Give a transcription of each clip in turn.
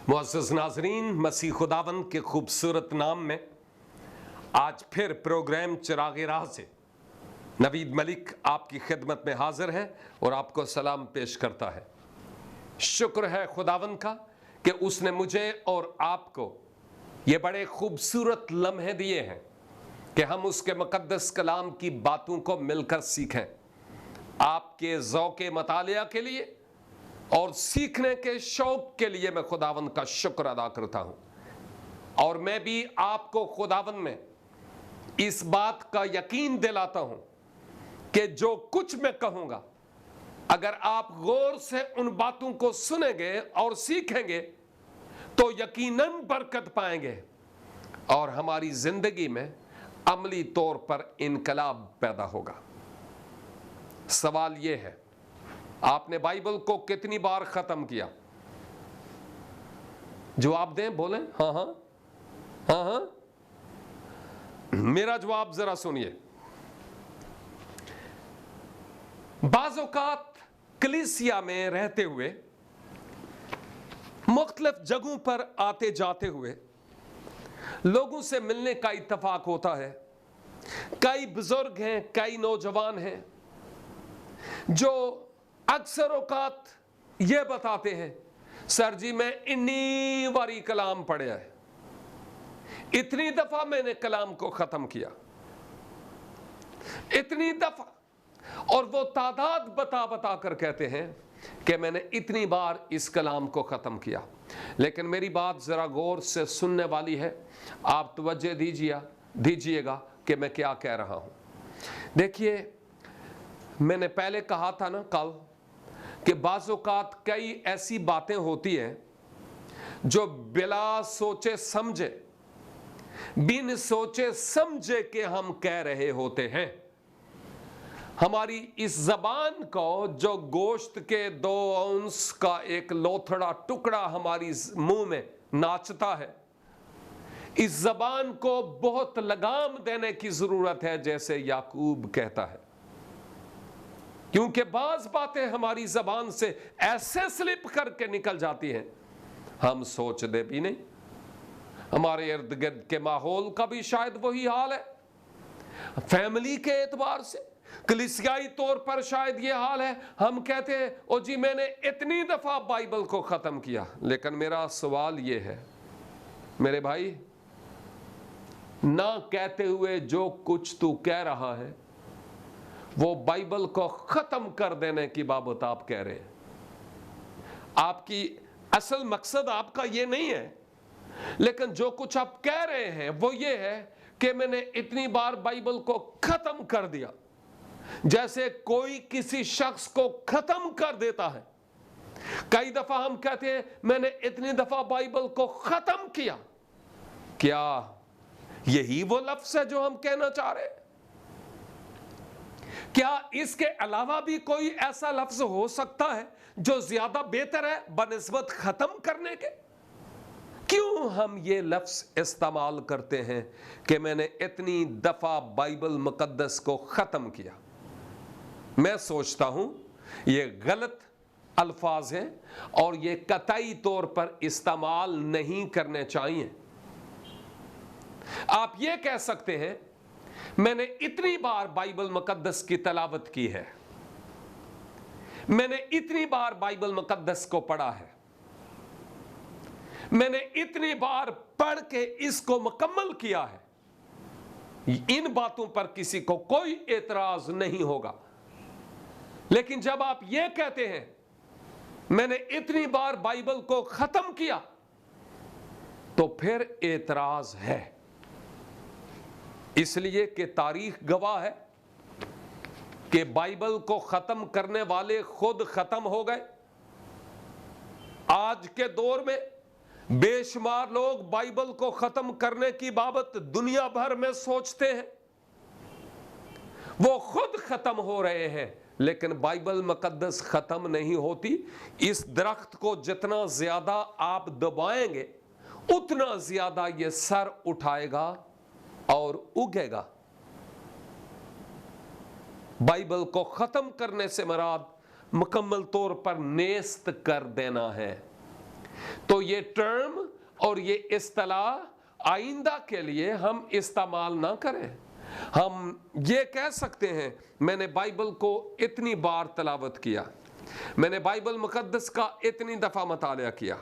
मुअज़्ज़ज़ नाज़रीन, मसीह खुदावंद के खूबसूरत नाम में आज फिर प्रोग्राम चिरागे राह से नवीद मलिक आपकी खिदमत में हाजिर है और आपको सलाम पेश करता है। शुक्र है खुदावंद का कि उसने मुझे और आपको ये बड़े खूबसूरत लम्हे दिए हैं कि हम उसके मुक़द्दस कलाम की बातों को मिलकर सीखें। आपके ज़ौक़े मतालिया के लिए और सीखने के शौक के लिए मैं खुदावंद का शुक्र अदा करता हूँ। और मैं भी आपको खुदावंद में इस बात का यकीन दिलाता हूँ कि जो कुछ मैं कहूँगा, अगर आप गौर से उन बातों को सुनेंगे और सीखेंगे तो यकीनन बरकत पाएंगे और हमारी जिंदगी में अमली तौर पर इनकलाब पैदा होगा। सवाल यह है, आपने बाइबल को कितनी बार खत्म किया? जवाब दें, बोलें हाँ हाँ हाँ हाँ। मेरा जवाब जरा सुनिए। बाज़ औक़ात कलीसिया में रहते हुए, मुख्तलिफ जगहों पर आते जाते हुए लोगों से मिलने का इत्तफाक होता है। कई बुजुर्ग हैं, कई नौजवान हैं जो अक्सर औकात ये बताते हैं, सर जी मैं इतनी बारी कलाम पढ़ा है, इतनी दफा मैंने कलाम को खत्म किया, इतनी दफा, और वो तादाद बता बता कर कहते हैं कि मैंने इतनी बार इस कलाम को खत्म किया। लेकिन मेरी बात जरा गौर से सुनने वाली है, आप तवज्जो दीजिएगा कि मैं क्या कह रहा हूं। देखिए, मैंने पहले कहा था ना कल कि बाज़ औक़ात कई ऐसी बातें होती हैं जो बिला सोचे समझे, बिन सोचे समझे के हम कह रहे होते हैं। हमारी इस जबान को जो गोश्त के 2 औंस का एक लोथड़ा टुकड़ा हमारी मुंह में नाचता है, इस जबान को बहुत लगाम देने की जरूरत है, जैसे याकूब कहता है, क्योंकि बाज बातें हमारी जबान से ऐसे स्लिप करके निकल जाती हैं हम सोचते भी नहीं। हमारे इर्द गिर्द के माहौल का भी शायद वही हाल है, फैमिली के एतबार से, कलीसियाई तौर पर शायद ये हाल है। हम कहते हैं ओ जी मैंने इतनी दफा बाइबल को खत्म किया। लेकिन मेरा सवाल ये है मेरे भाई, ना कहते हुए जो कुछ तू कह रहा है वो बाइबल को खत्म कर देने की बाबत आप कह रहे हैं। आपकी असल मकसद आपका ये नहीं है, लेकिन जो कुछ आप कह रहे हैं वो ये है कि मैंने इतनी बार बाइबल को खत्म कर दिया, जैसे कोई किसी शख्स को खत्म कर देता है। कई दफा हम कहते हैं मैंने इतनी दफा बाइबल को खत्म किया। क्या यही वो लफ्ज है जो हम कहना चाह रहे हैं? क्या इसके अलावा भी कोई ऐसा लफ्ज हो सकता है जो ज्यादा बेहतर है बनिस्बत खत्म करने के? क्यों हम ये लफ्ज इस्तेमाल करते हैं कि मैंने इतनी दफा बाइबल मुकद्दस को खत्म किया? मैं सोचता हूं ये गलत अल्फाज हैं और ये कतई तौर पर इस्तेमाल नहीं करने चाहिए। आप ये कह सकते हैं मैंने इतनी बार बाइबल मुकद्दस की तलावत की है, मैंने इतनी बार बाइबल मुकद्दस को पढ़ा है, मैंने इतनी बार पढ़ के इसको मुकम्मल किया है। इन बातों पर किसी को कोई एतराज नहीं होगा। लेकिन जब आप ये कहते हैं मैंने इतनी बार बाइबल को खत्म किया, तो फिर एतराज है। इसलिए कि तारीख गवाह है कि बाइबल को खत्म करने वाले खुद खत्म हो गए। आज के दौर में बेशुमार लोग बाइबल को खत्म करने की बाबत दुनिया भर में सोचते हैं, वो खुद खत्म हो रहे हैं, लेकिन बाइबल मुकद्दस खत्म नहीं होती। इस दरख्त को जितना ज्यादा आप दबाएंगे उतना ज्यादा ये सर उठाएगा और उगेगा। बाइबल को खत्म करने से मुराद मुकम्मल तौर पर नेस्त कर देना है। तो ये टर्म और ये इस्तिलाह आइंदा के लिए हम इस्तेमाल ना करें। हम ये कह सकते हैं मैंने बाइबल को इतनी बार तलावत किया, मैंने बाइबल मुकद्दस का इतनी दफ़ा मुतालिया किया,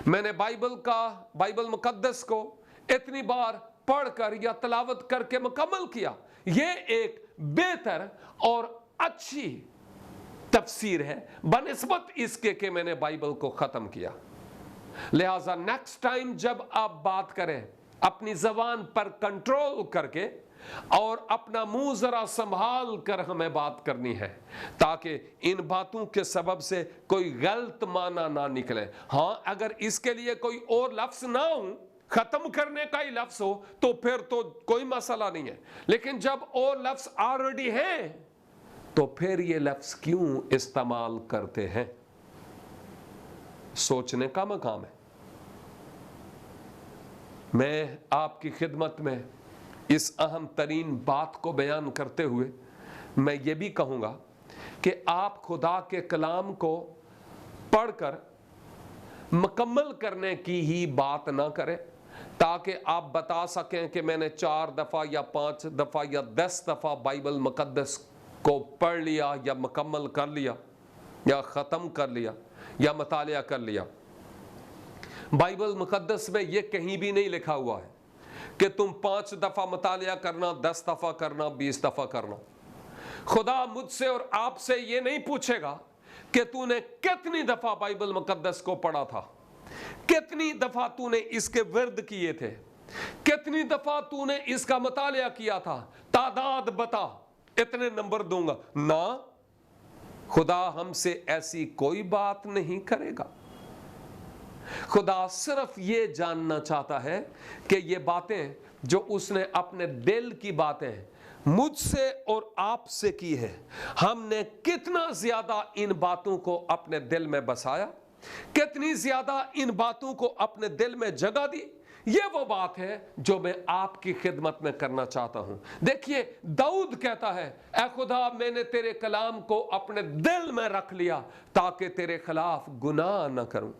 मैंने बाइबल मुकद्दस को इतनी बार पढ़कर या तलावत करके मुकम्मल किया। ये एक बेहतर और अच्छी तफसीर है बनिस्बत इसके कि मैंने बाइबल को ख़त्म किया। लिहाजा नेक्स्ट टाइम जब आप बात करें, अपनी ज़बान पर कंट्रोल करके और अपना मुंह ज़रा संभाल कर हमें बात करनी है, ताकि इन बातों के सबब से कोई गलत माना ना निकले। हाँ, अगर इसके लिए कोई और लफ्ज़ ना हो, ख़त्म करने का ही लफ्ज़ हो, तो फिर तो कोई मसला नहीं है। लेकिन जब और लफ्ज़ ऑलरेडी हैं, तो फिर ये लफ्ज़ क्यों इस्तेमाल करते हैं? सोचने का मकाम है। मैं आपकी खिदमत में इस अहम तरीन बात को बयान करते हुए मैं ये भी कहूँगा कि आप खुदा के कलाम को पढ़कर मुकम्मल करने की ही बात ना करें, ताकि आप बता सकें कि मैंने 4 दफ़ा या 5 दफ़ा या 10 दफ़ा बाइबल मुकद्दस को पढ़ लिया या मुकम्मल कर लिया या ख़त्म कर लिया या मुतालिया कर लिया। बाइबल मुकद्दस में यह कहीं भी नहीं लिखा हुआ है कि तुम 5 दफ़ा मुतालिया करना, 10 दफ़ा करना, 20 दफ़ा करना। खुदा मुझसे और आपसे ये नहीं पूछेगा कि तूने कितनी दफ़ा बाइबल मुकद्दस को पढ़ा था, कितनी दफ़ा तूने इसके विर्द किए थे, कितनी दफ़ा तूने इसका मुतालिया किया था, तादाद बता, इतने नंबर दूंगा ना। खुदा हमसे ऐसी कोई बात नहीं करेगा। खुदा सिर्फ ये जानना चाहता है कि ये बातें जो उसने अपने दिल की बातें मुझसे और आपसे की है, हमने कितना ज्यादा इन बातों को अपने दिल में बसाया, कितनी ज्यादा इन बातों को अपने दिल में जगह दी। ये वो बात है जो मैं आपकी खिदमत में करना चाहता हूं। देखिए, दाऊद कहता है, ऐ खुदा मैंने तेरे कलाम को अपने दिल में रख लिया ताकि तेरे खिलाफ गुनाह न करूं।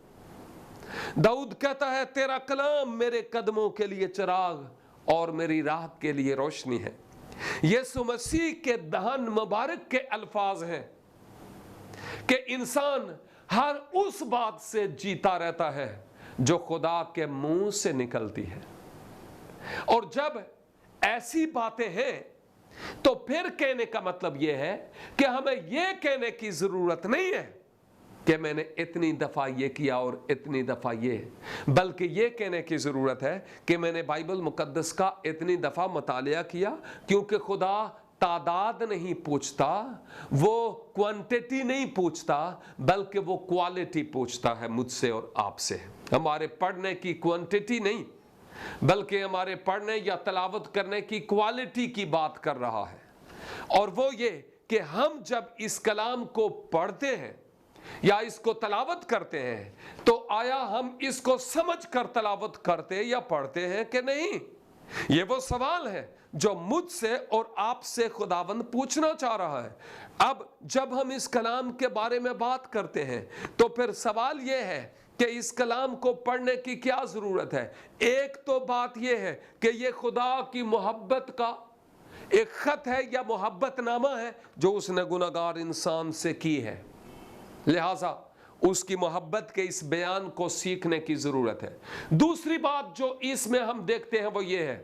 दाऊद कहता है, तेरा कलाम मेरे कदमों के लिए चिराग और मेरी राह के लिए रोशनी है। यीशु मसीह के दहन मुबारक के अल्फाज हैं कि इंसान हर उस बात से जीता रहता है जो खुदा के मुंह से निकलती है। और जब ऐसी बातें हैं तो फिर कहने का मतलब यह है कि हमें यह कहने की जरूरत नहीं है कि मैंने इतनी दफा ये किया और इतनी दफा ये, बल्कि ये कहने की जरूरत है कि मैंने बाइबल मुकद्दस का इतनी दफा मुतालिया किया, क्योंकि खुदा तादाद नहीं पूछता, वो क्वांटिटी नहीं पूछता, बल्कि वो क्वालिटी पूछता है मुझसे और आपसे। हमारे पढ़ने की क्वांटिटी नहीं, बल्कि हमारे पढ़ने या तलावत करने की क्वालिटी की बात कर रहा है। और वो ये कि हम जब इस कलाम को पढ़ते हैं या इसको तलावत करते हैं, तो आया हम इसको समझ कर तलावत करते या पढ़ते हैं कि नहीं? ये वो सवाल है जो मुझसे और आपसे खुदावंद पूछना चाह रहा है। अब जब हम इस कलाम के बारे में बात करते हैं तो फिर सवाल यह है कि इस कलाम को पढ़ने की क्या जरूरत है। एक तो बात यह है कि यह खुदा की मोहब्बत का एक खत है या मोहब्बतनामा है जो उसने गुनहगार इंसान से की है। लिहाजा उसकी मोहब्बत के इस बयान को सीखने की जरूरत है। दूसरी बात जो इसमें हम देखते हैं वो ये है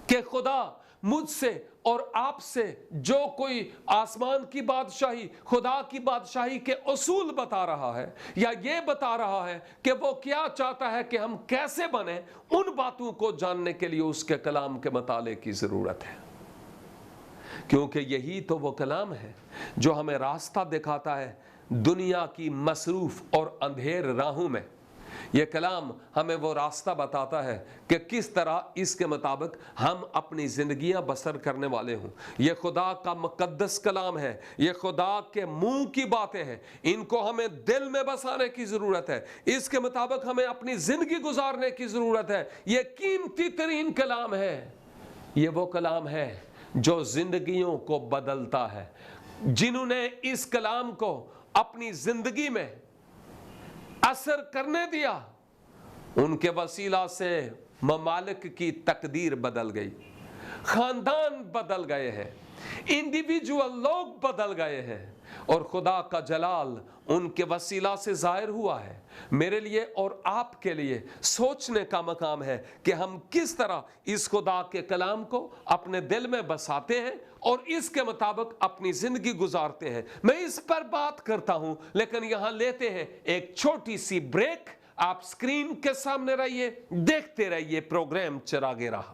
कि खुदा मुझसे और आपसे जो कोई आसमान की बादशाही, खुदा की बादशाही के उसूल बता रहा है या ये बता रहा है कि वो क्या चाहता है कि हम कैसे बने, उन बातों को जानने के लिए उसके कलाम के मुताले की जरूरत है। क्योंकि यही तो वो कलाम है जो हमें रास्ता दिखाता है दुनिया की मसरूफ और अंधेर राहों में। यह कलाम हमें वो रास्ता बताता है कि किस तरह इसके मुताबिक हम अपनी जिंदगियां बसर करने वाले हों। यह खुदा का मुकद्दस कलाम है, यह खुदा के मुंह की बातें हैं, इनको हमें दिल में बसाने की जरूरत है, इसके मुताबिक हमें अपनी जिंदगी गुजारने की जरूरत है। यह कीमती तरीन कलाम है, यह वो कलाम है जो जिंदगियों को बदलता है। जिन्होंने इस कलाम को अपनी जिंदगी में असर करने दिया, उनके वसीला से ममालिक की तकदीर बदल गई, खानदान बदल गए हैं, इंडिविजुअल लोग बदल गए हैं और खुदा का जलाल उनके वसीला से जाहिर हुआ है। मेरे लिए और आपके लिए सोचने का मकाम है कि हम किस तरह इस खुदा के कलाम को अपने दिल में बसाते हैं और इसके मुताबिक अपनी जिंदगी गुजारते हैं। मैं इस पर बात करता हूं, लेकिन यहां लेते हैं एक छोटी सी ब्रेक। आप स्क्रीन के सामने रहिए, देखते रहिए प्रोग्राम चिरागे राह।